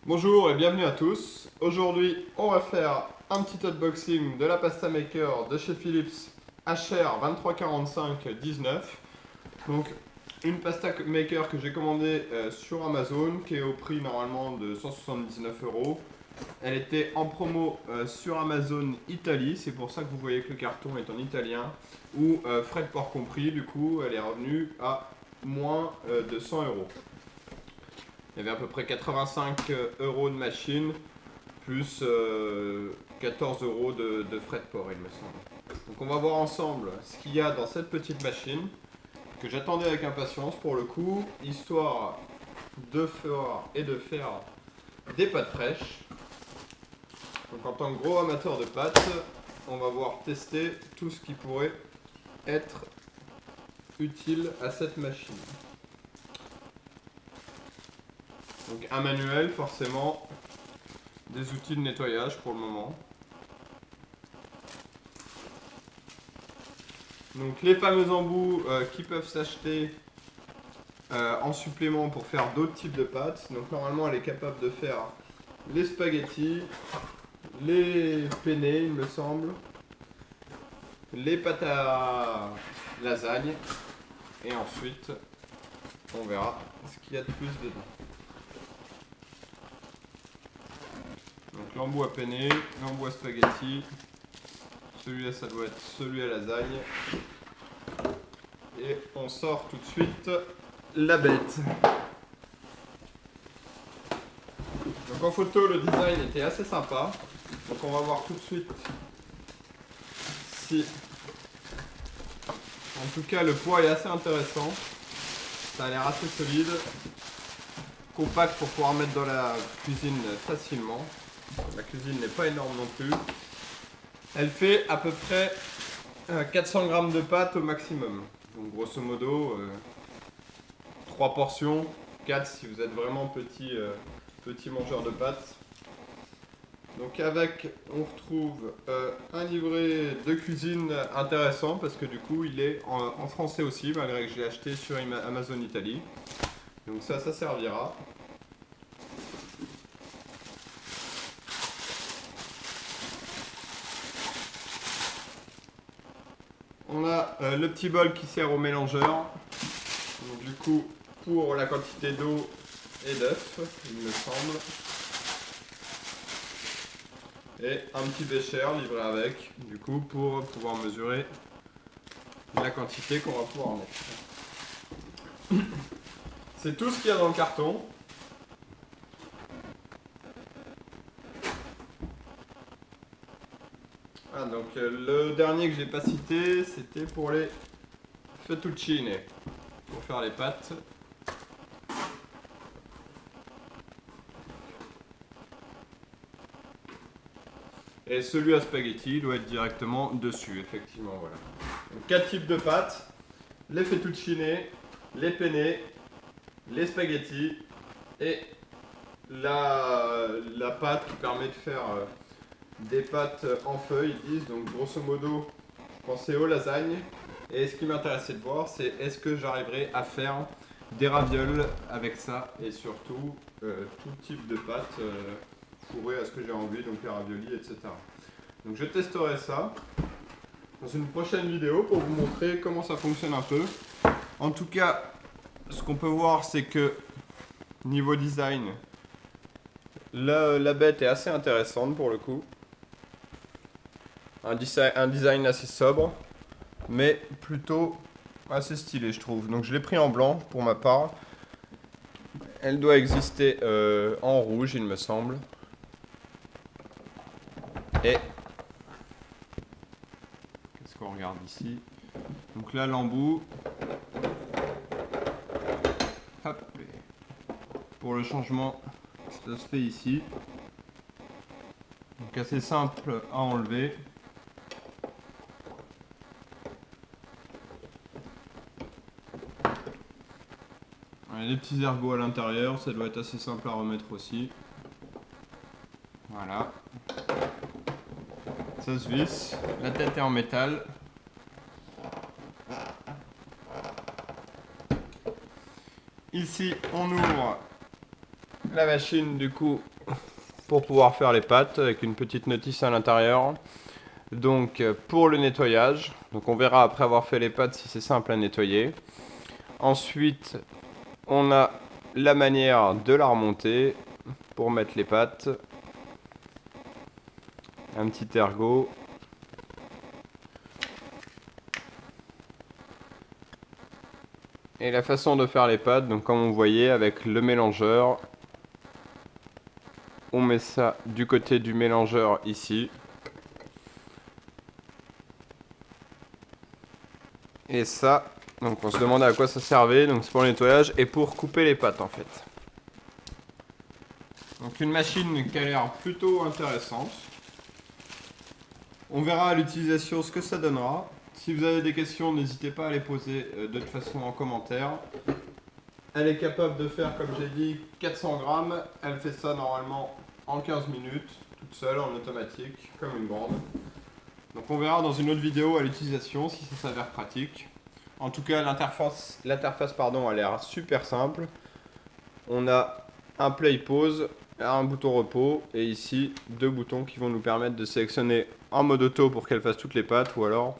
Bonjour et bienvenue à tous. Aujourd'hui, on va faire un petit unboxing de la pasta maker de chez Philips HR 2345-19. Donc, une pasta maker que j'ai commandée sur Amazon qui est au prix normalement de 179 €. Elle était en promo sur Amazon Italie, c'est pour ça que vous voyez que le carton est en italien, ou frais de port compris, du coup elle est revenue à moins de 100 €. Il y avait à peu près 85 € de machine, plus 14 € de frais de port, il me semble. Donc on va voir ensemble ce qu'il y a dans cette petite machine, que j'attendais avec impatience pour le coup, histoire de faire des pâtes fraîches. Donc en tant que gros amateur de pâtes, on va voir tester tout ce qui pourrait être utile à cette machine. Donc un manuel forcément, des outils de nettoyage pour le moment. Donc les fameux embouts qui peuvent s'acheter en supplément pour faire d'autres types de pâtes. Donc normalement elle est capable de faire les spaghettis, les penne il me semble, les pâtes à lasagne et ensuite on verra ce qu'il y a de plus dedans. Donc l'embout à penne, l'embout à spaghetti, celui-là ça doit être celui à lasagne. Et on sort tout de suite la bête. Donc en photo le design était assez sympa. Donc on va voir tout de suite si... En tout cas le poids est assez intéressant. Ça a l'air assez solide. Compact pour pouvoir mettre dans la cuisine facilement. La cuisine n'est pas énorme non plus. Elle fait à peu près 400 g de pâte au maximum. Donc grosso modo 3 portions, 4 si vous êtes vraiment petit mangeur de pâtes. Donc avec, on retrouve un livret de cuisine intéressant parce que du coup il est en français aussi, malgré que je l'ai acheté sur Amazon Italie. Donc ça servira. On a le petit bol qui sert au mélangeur. Donc du coup, pour la quantité d'eau et d'œufs, il me semble. Et un petit bécher livré avec, du coup, pour pouvoir mesurer la quantité qu'on va pouvoir mettre. C'est tout ce qu'il y a dans le carton. Ah, donc le dernier que j'ai pas cité, c'était pour les fettuccine, pour faire les pâtes. Et celui à spaghetti doit être directement dessus, effectivement, voilà. Donc 4 types de pâtes, les fettuccine, les penne, les spaghettis et la pâte qui permet de faire des pâtes en feuilles, ils disent. Donc grosso modo, je pensais aux lasagnes. Et ce qui m'intéressait de voir, c'est est-ce que j'arriverai à faire des ravioles avec ça et surtout tout type de pâtes fourrées à ce que j'ai envie, donc les raviolis, etc. Donc je testerai ça dans une prochaine vidéo pour vous montrer comment ça fonctionne un peu. En tout cas, ce qu'on peut voir, c'est que niveau design, la bête est assez intéressante pour le coup. Un design assez sobre, mais plutôt assez stylé, je trouve. Donc je l'ai pris en blanc pour ma part. Elle doit exister en rouge, il me semble. Et qu'est-ce qu'on regarde ici? Donc là, l'embout. Hop. Pour le changement, ça se fait ici. Donc assez simple à enlever. Il y a des petits ergots à l'intérieur, ça doit être assez simple à remettre aussi. Voilà. Ça se visse, la tête est en métal. Ici, on ouvre la machine du coup pour pouvoir faire les pâtes avec une petite notice à l'intérieur. Donc pour le nettoyage, donc on verra après avoir fait les pâtes si c'est simple à nettoyer. Ensuite on a la manière de la remonter pour mettre les pâtes. Un petit ergot. Et la façon de faire les pâtes, donc comme vous voyez avec le mélangeur, on met ça du côté du mélangeur ici. Et ça, donc on se demandait à quoi ça servait, donc c'est pour le nettoyage et pour couper les pâtes en fait. Donc une machine qui a l'air plutôt intéressante. On verra à l'utilisation ce que ça donnera. Si vous avez des questions, n'hésitez pas à les poser de toute façon en commentaire. Elle est capable de faire, comme j'ai dit, 400 grammes. Elle fait ça normalement en 15 minutes, toute seule, en automatique, comme une bande. Donc on verra dans une autre vidéo à l'utilisation si ça s'avère pratique. En tout cas, l'interface a l'air super simple. On a un play pause, un bouton repos et ici deux boutons qui vont nous permettre de sélectionner en mode auto pour qu'elle fasse toutes les pâtes, ou alors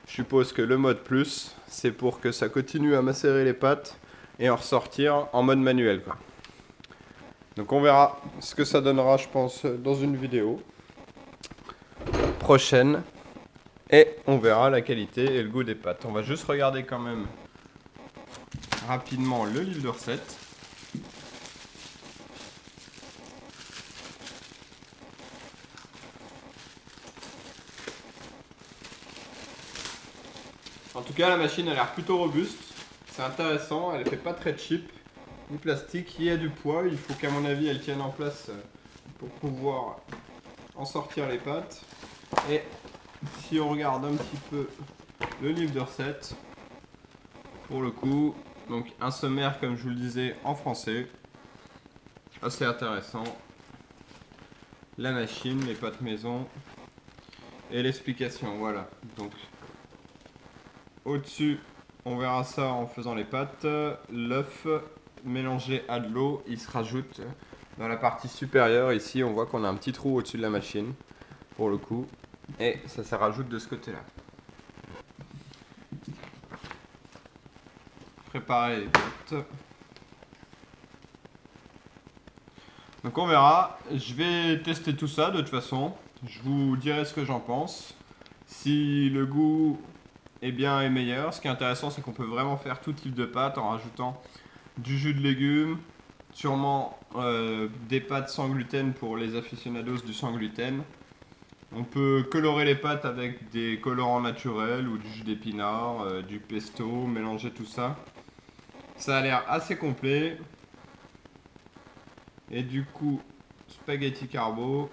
je suppose que le mode plus c'est pour que ça continue à macérer les pâtes et en ressortir en mode manuel quoi. Donc on verra ce que ça donnera je pense dans une vidéo prochaine et on verra la qualité et le goût des pâtes. On va juste regarder quand même rapidement le livre de recettes. En tout cas, la machine a l'air plutôt robuste. C'est intéressant, elle fait pas très cheap. Du plastique, il y a du poids. Il faut qu'à mon avis, elle tienne en place pour pouvoir en sortir les pâtes. Et si on regarde un petit peu le livre de recettes, pour le coup, donc un sommaire comme je vous le disais en français, assez intéressant. La machine, les pâtes maison et l'explication. Voilà. Donc au-dessus, on verra ça en faisant les pâtes. L'œuf mélangé à de l'eau, il se rajoute dans la partie supérieure. Ici, on voit qu'on a un petit trou au-dessus de la machine, pour le coup. Et ça se rajoute de ce côté-là. Préparer les pâtes. Donc on verra. Je vais tester tout ça de toute façon. Je vous dirai ce que j'en pense. Si le goût est bien et meilleur. Ce qui est intéressant, c'est qu'on peut vraiment faire tout type de pâtes en rajoutant du jus de légumes, sûrement des pâtes sans gluten pour les aficionados du sans gluten. On peut colorer les pâtes avec des colorants naturels ou du jus d'épinard, du pesto, mélanger tout ça. Ça a l'air assez complet. Et du coup, spaghetti carbo.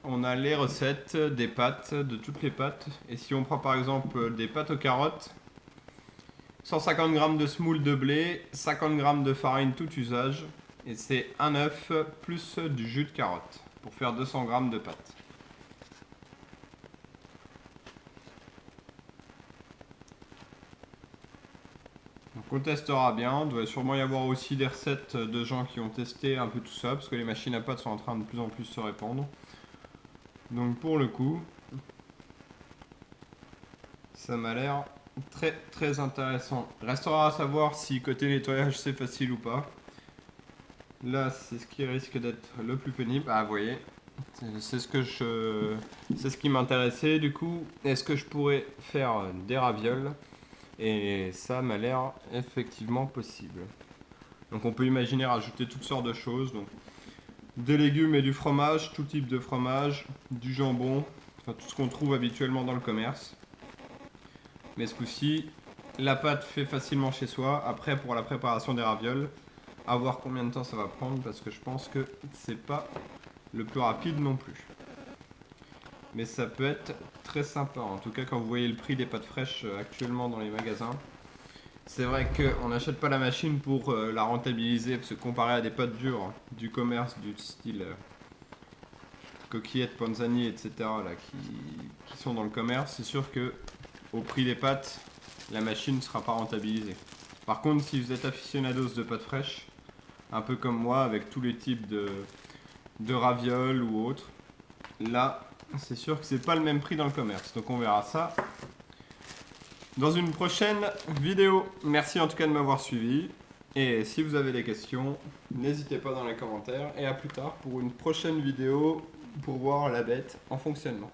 On a les recettes des pâtes, de toutes les pâtes. Et si on prend par exemple des pâtes aux carottes, 150 g de semoule de blé, 50 g de farine tout usage. Et c'est un œuf plus du jus de carotte pour faire 200 g de pâtes. Donc on testera bien. Il doit sûrement y avoir aussi des recettes de gens qui ont testé un peu tout ça, parce que les machines à pâtes sont en train de plus en plus se répandre. Donc pour le coup, ça m'a l'air très intéressant. Restera à savoir si côté nettoyage c'est facile ou pas. Là c'est ce qui risque d'être le plus pénible. Ah vous voyez, c'est ce qui m'intéressait du coup. Est-ce que je pourrais faire des ravioles? Et ça m'a l'air effectivement possible. Donc on peut imaginer rajouter toutes sortes de choses. Donc des légumes et du fromage, tout type de fromage, du jambon, enfin tout ce qu'on trouve habituellement dans le commerce. Mais ce coup-ci, la pâte fait facilement chez soi. Après, pour la préparation des ravioles, à voir combien de temps ça va prendre, parce que je pense que c'est pas le plus rapide non plus. Mais ça peut être très sympa. En tout cas, quand vous voyez le prix des pâtes fraîches actuellement dans les magasins, c'est vrai qu'on n'achète pas la machine pour la rentabiliser, parce que comparé à des pâtes dures du commerce du style coquillettes, panzani, etc. là, qui sont dans le commerce, c'est sûr que au prix des pâtes, la machine ne sera pas rentabilisée. Par contre, si vous êtes aficionados de pâtes fraîches, un peu comme moi avec tous les types de ravioles ou autres, là, c'est sûr que c'est pas le même prix dans le commerce. Donc on verra ça dans une prochaine vidéo. Merci en tout cas de m'avoir suivi. Et si vous avez des questions, n'hésitez pas dans les commentaires. Et à plus tard pour une prochaine vidéo pour voir la bête en fonctionnement.